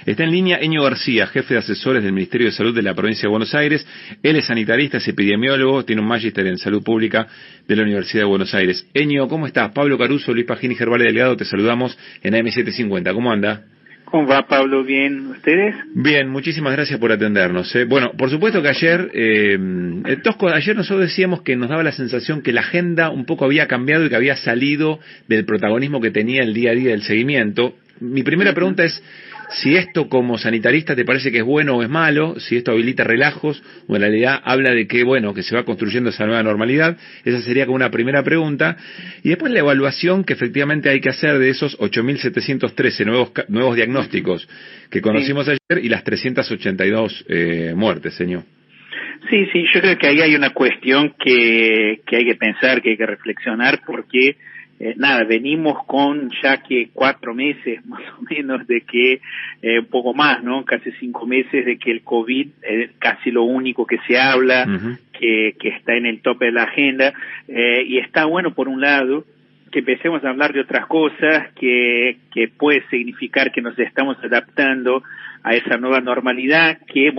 Está en línea Eño García, jefe de asesores del Ministerio de Salud de la provincia de Buenos Aires. Él es sanitarista, es epidemiólogo, tiene un magíster en salud pública de la Universidad de Buenos Aires. Eño, ¿cómo estás? Pablo Caruso, Luis Pagini, Gervale Delgado, te saludamos en AM750. ¿Cómo anda? ¿Cómo va, Pablo? ¿Bien? ¿Ustedes? Bien, muchísimas gracias por atendernos. Bueno, por supuesto que ayer nosotros decíamos que nos daba la sensación que la agenda un poco había cambiado y que había salido del protagonismo que tenía el día a día del seguimiento. Mi primera pregunta es si esto como sanitarista te parece que es bueno o es malo, si esto habilita relajos o en realidad habla de que, bueno, que se va construyendo esa nueva normalidad. Esa sería como una primera pregunta. Y después la evaluación que efectivamente hay que hacer de esos 8.713 nuevos diagnósticos que conocimos ayer y las 382 muertes, señor. Sí, yo creo que ahí hay una cuestión que hay que pensar, que hay que reflexionar, porque venimos con ya que 4 meses más o menos de que, un poco más, ¿no? Casi 5 meses de que el COVID es casi lo único que se habla, que está en el tope de la agenda, y está bueno por un lado que empecemos a hablar de otras cosas que puede significar que nos estamos adaptando a esa nueva normalidad, que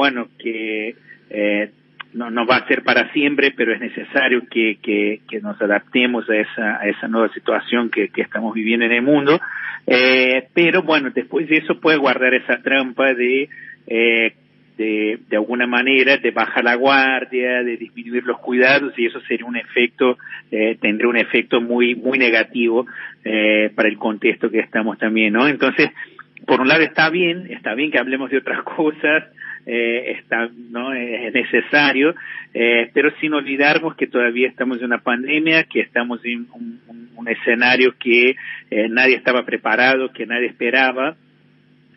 no va a ser para siempre, pero es necesario que nos adaptemos a esa nueva situación que estamos viviendo en el mundo. Pero bueno, después de eso puede guardar esa trampa de alguna manera, de bajar la guardia, de disminuir los cuidados, y eso sería tendría un efecto muy negativo para el contexto que estamos también, ¿no? Entonces, por un lado está bien que hablemos de otras cosas, es necesario, pero sin olvidarnos que todavía estamos en una pandemia, que estamos en un escenario que nadie estaba preparado, que nadie esperaba,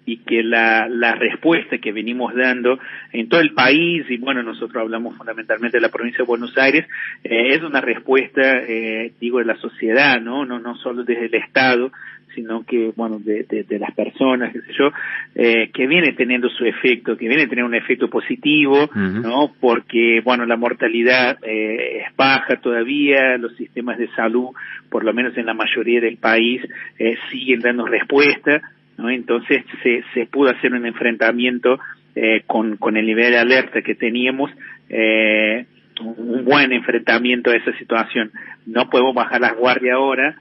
y que la respuesta que venimos dando en todo el país, y bueno, nosotros hablamos fundamentalmente de la provincia de Buenos Aires, es una respuesta, de la sociedad, no solo desde el Estado, sino que, de las personas, que viene teniendo su efecto, que viene teniendo un efecto positivo, ¿no? Porque, la mortalidad es baja todavía, los sistemas de salud, por lo menos en la mayoría del país, siguen dando respuesta, ¿no? Entonces se pudo hacer un enfrentamiento con el nivel de alerta que teníamos, un buen enfrentamiento a esa situación. No podemos bajar la guardia ahora,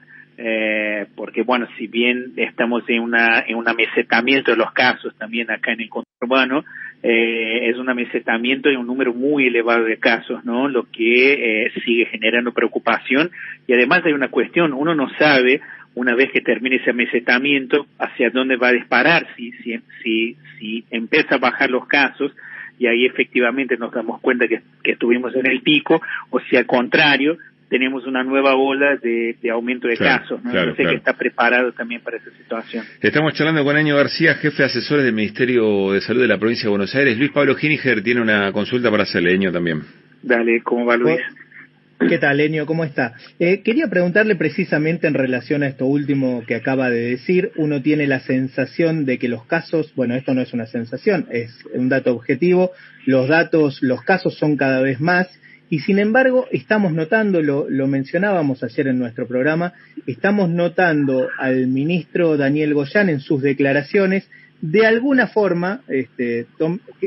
porque si bien estamos en un amesetamiento de los casos también acá en el conurbano, es un amesetamiento y un número muy elevado de casos, ¿no? Lo que sigue generando preocupación, y además hay una cuestión, uno no sabe una vez que termine ese amesetamiento hacia dónde va a disparar, si empieza a bajar los casos y ahí efectivamente nos damos cuenta que estuvimos en el pico, o si al contrario tenemos una nueva ola de aumento de casos, ¿no? Entonces hay que estar preparado también para esa situación. Estamos charlando con Eño García, jefe de asesores del Ministerio de Salud de la provincia de Buenos Aires. Luis Pablo Giniger tiene una consulta para hacerle, Eño, también. Dale, ¿cómo va, Luis? ¿Qué tal, Eño? ¿Cómo está? Quería preguntarle precisamente en relación a esto último que acaba de decir. Uno tiene la sensación de que los casos, esto no es una sensación, es un dato objetivo, los casos son cada vez más, y sin embargo estamos notando, lo mencionábamos ayer en nuestro programa, estamos notando al ministro Daniel Goyan en sus declaraciones, de alguna forma,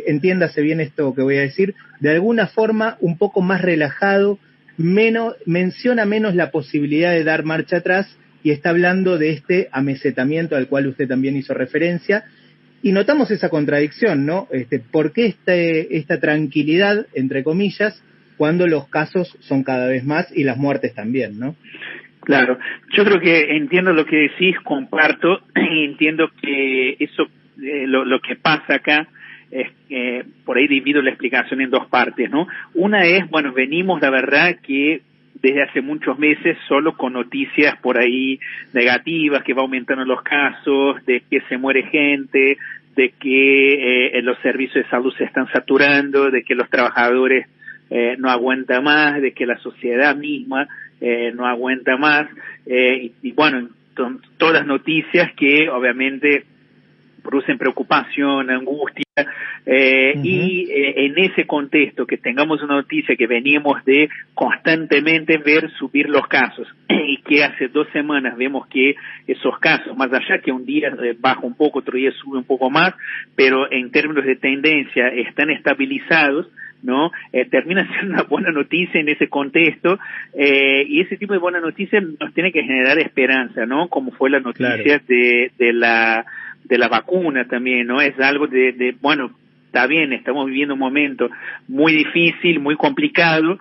entiéndase bien esto que voy a decir, de alguna forma un poco más relajado, menciona menos la posibilidad de dar marcha atrás, y está hablando de este amesetamiento al cual usted también hizo referencia, y notamos esa contradicción, ¿no? ¿Por qué esta tranquilidad, entre comillas, cuando los casos son cada vez más y las muertes también, ¿no? Claro, yo creo que entiendo lo que decís, comparto, entiendo que eso, lo que pasa acá, por ahí divido la explicación en dos partes, ¿no? Una es, venimos, la verdad, que desde hace muchos meses solo con noticias por ahí negativas, que va aumentando los casos, de que se muere gente, de que los servicios de salud se están saturando, de que los trabajadores no aguantan más, de que la sociedad misma no aguanta más, todas noticias que obviamente producen preocupación, angustia, Y en ese contexto, que tengamos una noticia que veníamos de constantemente ver subir los casos, y que hace 2 semanas vemos que esos casos, más allá que un día baja un poco, otro día sube un poco más, pero en términos de tendencia están estabilizados, ¿no? Termina siendo una buena noticia en ese contexto, y ese tipo de buena noticia nos tiene que generar esperanza, ¿no? Como fue la noticia de la vacuna también, ¿no? Es algo bueno, está bien, estamos viviendo un momento muy difícil, muy complicado,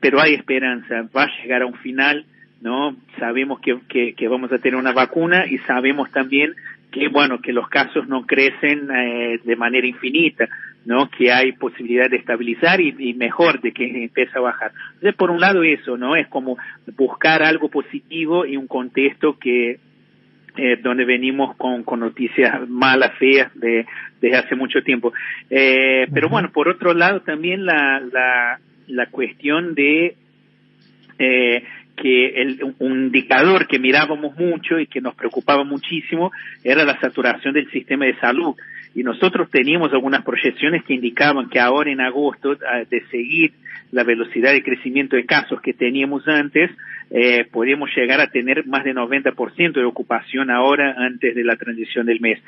pero hay esperanza, va a llegar a un final, ¿no? Sabemos que vamos a tener una vacuna, y sabemos también que, bueno, que los casos no crecen de manera infinita, ¿no? Que hay posibilidad de estabilizar y mejor de que empiece a bajar. Entonces, por un lado eso, ¿no? Es como buscar algo positivo y un contexto que donde venimos con noticias malas, feas desde hace mucho tiempo. Pero bueno, por otro lado también la cuestión de que un indicador que mirábamos mucho y que nos preocupaba muchísimo era la saturación del sistema de salud. Y nosotros teníamos algunas proyecciones que indicaban que ahora en agosto, de seguir la velocidad de crecimiento de casos que teníamos antes, podríamos llegar a tener más de 90% de ocupación ahora antes de la transición del mes.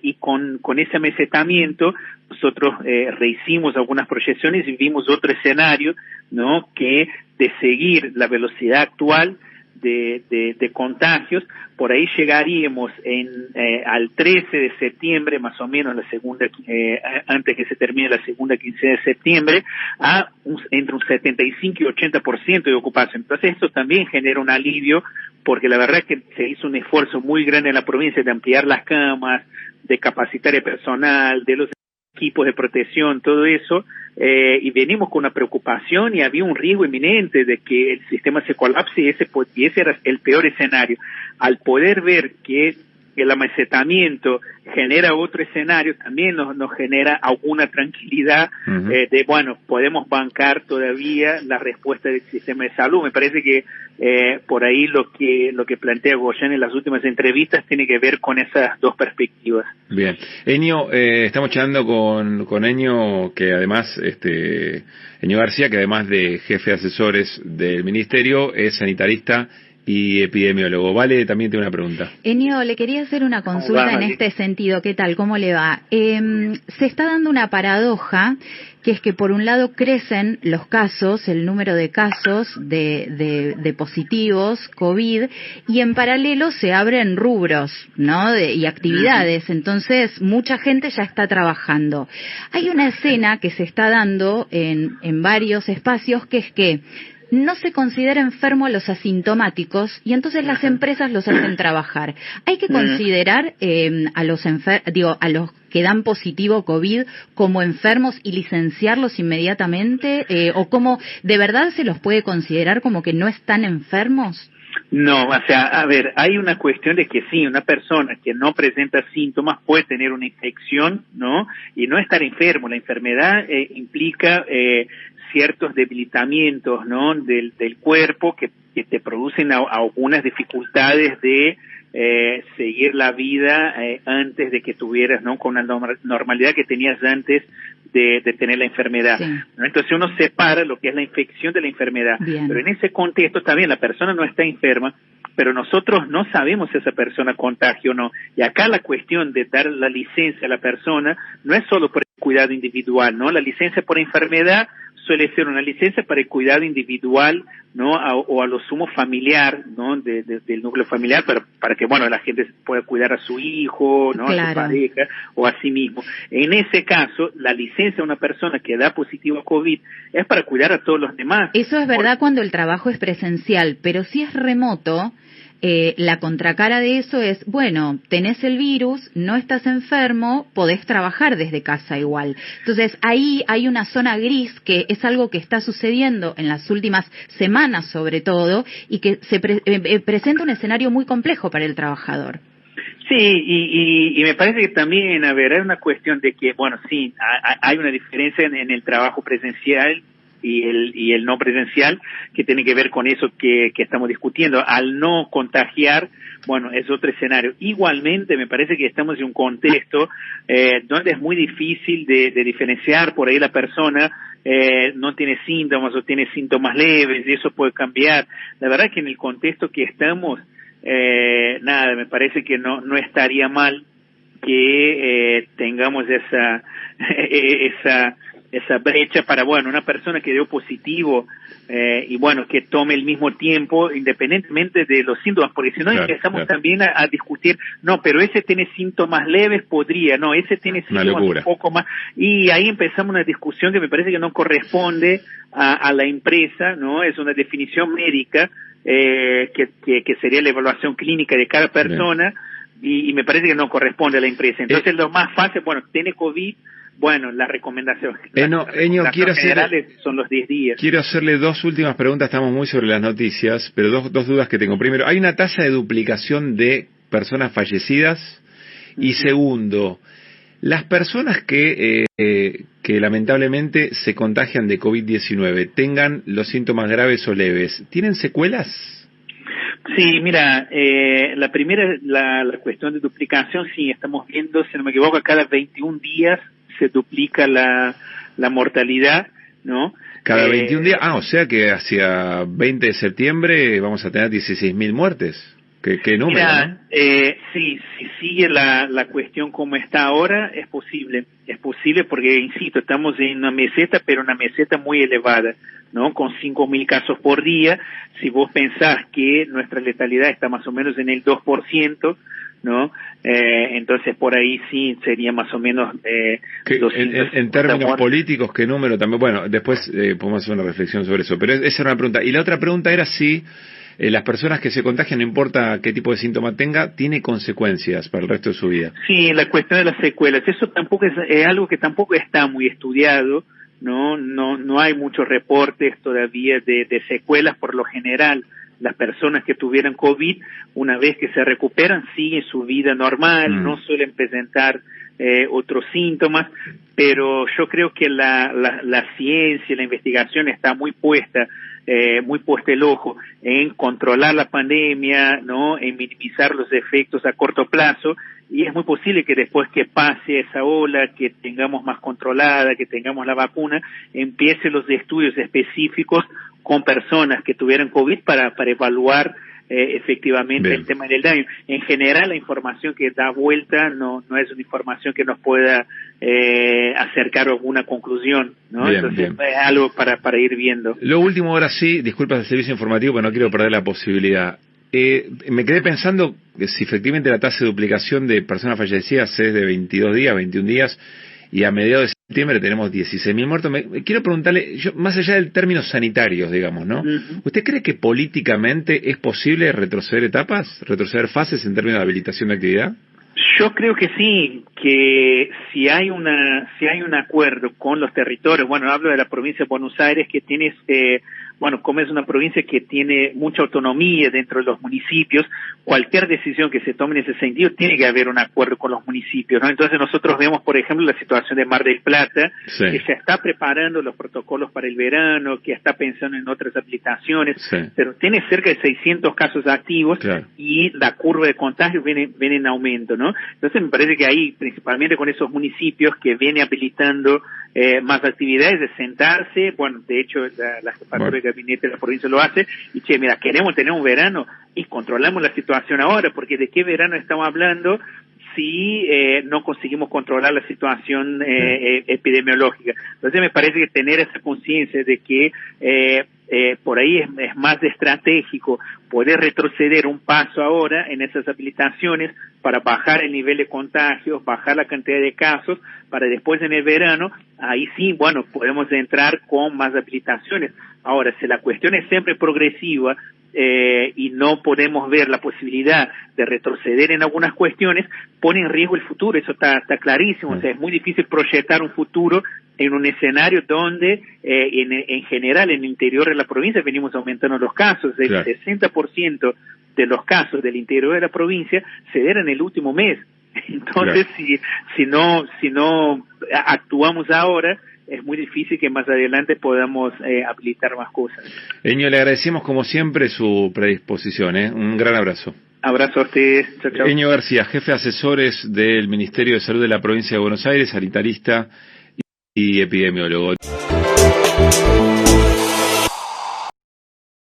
Y con ese amesetamiento, nosotros rehicimos algunas proyecciones y vimos otro escenario, ¿no? Que de seguir la velocidad actual de contagios, por ahí llegaríamos al 13 de septiembre, más o menos la segunda, antes que se termine la segunda quincena de septiembre, a entre un 75 y 80% de ocupación. Entonces esto también genera un alivio, porque la verdad es que se hizo un esfuerzo muy grande en la provincia de ampliar las camas, de capacitar el personal, de los equipos de protección, todo eso, y venimos con una preocupación y había un riesgo inminente de que el sistema se colapse, y ese era el peor escenario. Al poder ver que el amesetamiento genera otro escenario, también nos genera alguna tranquilidad de, bueno, podemos bancar todavía la respuesta del sistema de salud. Me parece que por ahí lo que plantea Goyen en las últimas entrevistas tiene que ver con esas dos perspectivas. Bien. Enio, estamos charlando con Enio, que además, Enio García, que además de jefe de asesores del ministerio, es sanitarista y epidemiólogo. Vale, también tiene una pregunta. Enio, le quería hacer una consulta en este sentido. ¿Qué tal? ¿Cómo le va? Se está dando una paradoja, que es que por un lado crecen los casos, el número de casos de positivos COVID, y en paralelo se abren rubros, ¿no? Y actividades. Entonces, mucha gente ya está trabajando. Hay una escena que se está dando en varios espacios, que es que no se considera enfermo a los asintomáticos, y entonces las empresas los hacen trabajar. Hay que considerar a los que dan positivo COVID como enfermos y licenciarlos inmediatamente, o cómo de verdad se los puede considerar como que no están enfermos. No, o sea, a ver, hay una cuestión de que sí, una persona que no presenta síntomas puede tener una infección, ¿no? Y no estar enfermo. La enfermedad implica ciertos debilitamientos, ¿no? Del cuerpo que te producen algunas dificultades de seguir la vida antes de que tuvieras, ¿no? Con la normalidad que tenías antes de tener la enfermedad. Sí. ¿No? Entonces uno separa lo que es la infección de la enfermedad. Bien. Pero en ese contexto también la persona no está enferma, pero nosotros no sabemos si esa persona contagia o no. Y acá la cuestión de dar la licencia a la persona no es solo por el cuidado individual, ¿no? La licencia por enfermedad suele ser una licencia para el cuidado individual, ¿no? O a lo sumo familiar, ¿no? Del núcleo familiar, para que, bueno, la gente pueda cuidar a su hijo, ¿no? Claro. A su pareja o a sí mismo. En ese caso, la licencia a una persona que da positivo a COVID es para cuidar a todos los demás. Eso es verdad cuando el trabajo es presencial, pero si es remoto, la contracara de eso es, bueno, tenés el virus, no estás enfermo, podés trabajar desde casa igual. Entonces ahí hay una zona gris que es algo que está sucediendo en las últimas semanas sobre todo, y que se presenta un escenario muy complejo para el trabajador. Sí, y me parece que también, a ver, hay una cuestión de que, bueno, sí, hay una diferencia en el trabajo presencial y el no presencial, que tiene que ver con eso que estamos discutiendo. Al no contagiar, bueno, es otro escenario. Igualmente, me parece que estamos en un contexto donde es muy difícil de diferenciar. Por ahí la persona no tiene síntomas o tiene síntomas leves, y eso puede cambiar. La verdad es que en el contexto que estamos, me parece que no estaría mal que tengamos esa brecha para, bueno, una persona que dio positivo y bueno, que tome el mismo tiempo independientemente de los síntomas, porque si no empezamos también a discutir, no, pero ese tiene síntomas leves, ese tiene síntomas un poco más, y ahí empezamos una discusión que me parece que no corresponde a la empresa, ¿no? Es una definición médica que sería la evaluación clínica de cada persona, y me parece que no corresponde a la empresa. Entonces lo más fácil, bueno, tiene COVID, bueno, la recomendación generales son los 10 días. Quiero hacerle dos últimas preguntas, estamos muy sobre las noticias, pero dos dudas que tengo. Primero, ¿hay una tasa de duplicación de personas fallecidas? Y segundo, las personas que lamentablemente se contagian de COVID-19, tengan los síntomas graves o leves, ¿tienen secuelas? Sí, mira, la primera, la cuestión de duplicación, sí, estamos viendo, si no me equivoco, cada 21 días se duplica la mortalidad, ¿no? Cada 21 días, o sea que hacia 20 de septiembre vamos a tener 16.000 muertes. ¿Qué número, mira, ¿no? Sí, si sigue la cuestión como está ahora, es posible porque, insisto, estamos en una meseta, pero una meseta muy elevada, ¿no? Con 5.000 casos por día. Si vos pensás que nuestra letalidad está más o menos en el 2%, ¿no? Entonces por ahí sí sería más o menos en términos políticos, ¿qué número también? Bueno, después podemos hacer una reflexión sobre eso, pero esa era una pregunta. Y la otra pregunta era si las personas que se contagian, no importa qué tipo de síntoma tenga, tiene consecuencias para el resto de su vida. Sí, la cuestión de las secuelas, eso tampoco es algo que tampoco está muy estudiado, no hay muchos reportes todavía de secuelas. Por lo general, las personas que tuvieran COVID, una vez que se recuperan, siguen su vida normal, no suelen presentar otros síntomas, pero yo creo que la ciencia, la investigación está muy puesta el ojo en controlar la pandemia, ¿no? En minimizar los efectos a corto plazo, y es muy posible que después que pase esa ola, que tengamos más controlada, que tengamos la vacuna, empiecen los estudios específicos con personas que tuvieran COVID para evaluar efectivamente el tema del daño. En general, la información que da vuelta no es una información que nos pueda acercar a alguna conclusión, ¿no? Entonces es algo para ir viendo. Lo último, ahora sí, disculpas el servicio informativo, pero no quiero perder la posibilidad. Me quedé pensando que si efectivamente la tasa de duplicación de personas fallecidas es de 22 días, 21 días, y a mediados de septiembre tenemos 16.000 muertos. Quiero preguntarle, más allá del términos sanitarios, digamos, ¿no? ¿Usted cree que políticamente es posible retroceder etapas, retroceder fases en términos de habilitación de actividad? Yo creo que sí, que si hay un acuerdo con los territorios, bueno, hablo de la provincia de Buenos Aires, que tiene, como es una provincia que tiene mucha autonomía dentro de los municipios, cualquier decisión que se tome en ese sentido tiene que haber un acuerdo con los municipios, ¿no? Entonces nosotros vemos, por ejemplo, la situación de Mar del Plata, que se está preparando los protocolos para el verano, que está pensando en otras habilitaciones, pero tiene cerca de 600 casos activos y la curva de contagio viene en aumento, ¿no? Entonces me parece que ahí, principalmente con esos municipios que viene habilitando más actividades, de sentarse, bueno, de hecho la jefatura de gabinete de la provincia lo hace, y mira, queremos tener un verano y controlamos la situación ahora, porque ¿de qué verano estamos hablando si no conseguimos controlar la situación epidemiológica? Entonces me parece que tener esa conciencia de que por ahí es más estratégico poder retroceder un paso ahora en esas habilitaciones para bajar el nivel de contagios, bajar la cantidad de casos, para después en el verano, ahí sí, bueno, podemos entrar con más habilitaciones. Ahora, si la cuestión es siempre progresiva, y no podemos ver la posibilidad de retroceder en algunas cuestiones, pone en riesgo el futuro, eso está clarísimo. O sea, es muy difícil proyectar un futuro en un escenario donde en general en el interior de la provincia venimos aumentando los casos. El 60% de los casos del interior de la provincia se dieron en el último mes. Entonces, si no actuamos ahora, es muy difícil que más adelante podamos habilitar más cosas. Eño, le agradecemos como siempre su predisposición, un gran abrazo. Abrazo a ustedes. Chao, chao. Eño García, jefe de asesores del Ministerio de Salud de la Provincia de Buenos Aires, sanitarista y epidemiólogo.